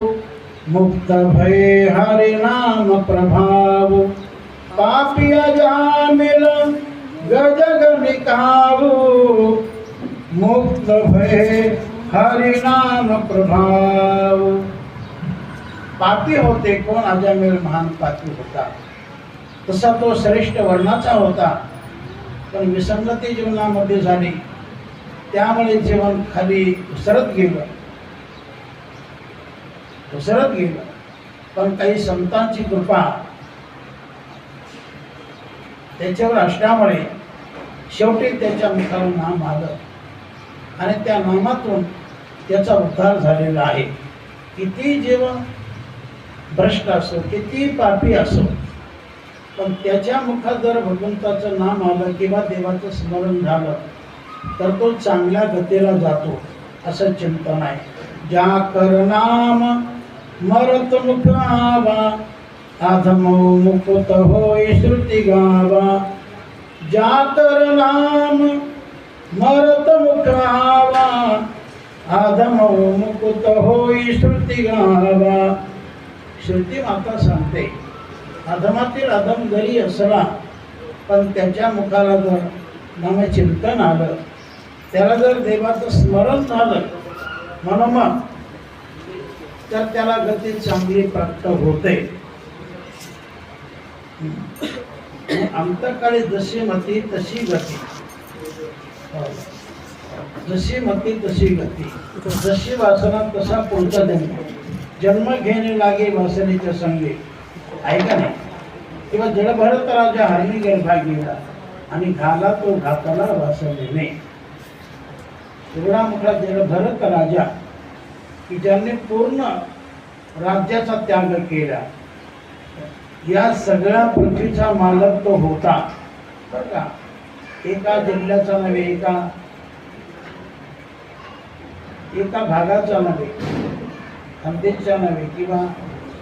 मुक्त भय हरि नाम प्रभाव पापिया जामिल गजग निकावो मुक्त भय हरि नाम प्रभाव। पापी होते कोण? अजामिल महान पापी होता। तसा तो श्रेष्ठ वर्णाचा होता, पण विसंगती जीवनामध्ये झाली, त्यामुळे जीवन खाली घसरत गेलं। पण काही संतांची कृपा त्याच्यावर असल्यामुळे शेवटी त्याच्या मुखावर नाम आलं आणि त्या नामातून त्याचा उद्धार झालेला आहे। किती जीवन भ्रष्ट असो, किती पापी असो, पण त्याच्या मुखात जर भगवंताचं नाम आलं किंवा देवाचं स्मरण झालं तर तो चांगल्या गतीला जातो, असं चिंतन आहे। ज्या कर नाम मरत मुख आवा आधमो मुकुत होय श्रुती गावा। ज्या कर नाम मरत मुख आवा आधमो मुकुत होय श्रुती गावा। श्रुती माता सांगते, अधमातील अधम जरी असला पण त्याच्या मुखाला जर नामचिंतन आलं, त्याला जर देवाचं स्मरण झालं म्हणून तर त्याला गती चांगली प्राप्त होते। अंतकाळी जशी मती तशी गती, जशी मती तशी गती, जशी वासना तसा पुढचा जन्म। जन्म घेणे लागे वासनेच्या संगे, आहे का नाही? किंवा जडभरत राजा हरणी गर्भा गेला आणि घाला तो घाताला वासनेने। एवढा मोठा जडभरत राजा की ज्यांनी पूर्ण राज्याचा त्याग केला, या सगळ्या पृथ्वीचा मालक तो होता बरं का। एका जिल्ह्याचा नव्हे, एका भागाचा नव्हे, खानदेशचा नव्हे किंवा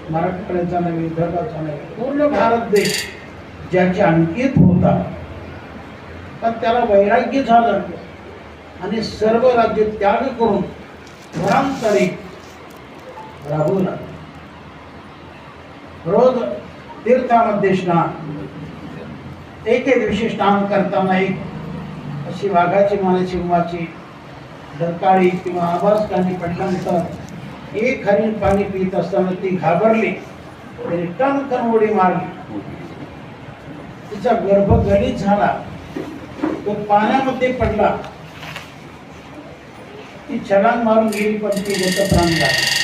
मराठवाड्याचा नव्हे, विदर्भाचा नव्हे, पूर्ण भारत देश ज्याच्या अंकित होता। पण त्याला वैराग्य झालं आणि सर्व राज्य त्याग करून वरांतरी राहू लागला। रोज तीर्थामध्ये स्नान, एके दिवशी स्नान करताना एक अशी वाघाची मान सिंहाची डरकाळी किंवा आवाज कानी पडल्यानंतर एक हरिण पाणी पित असताना ती घाबरली, त्याने टणकन उडी मारली, तिचा गर्भ गलित झाला, तो पाण्यामध्ये पडला, ती छलांग मारून गेली, पण ती गतप्राण झाली।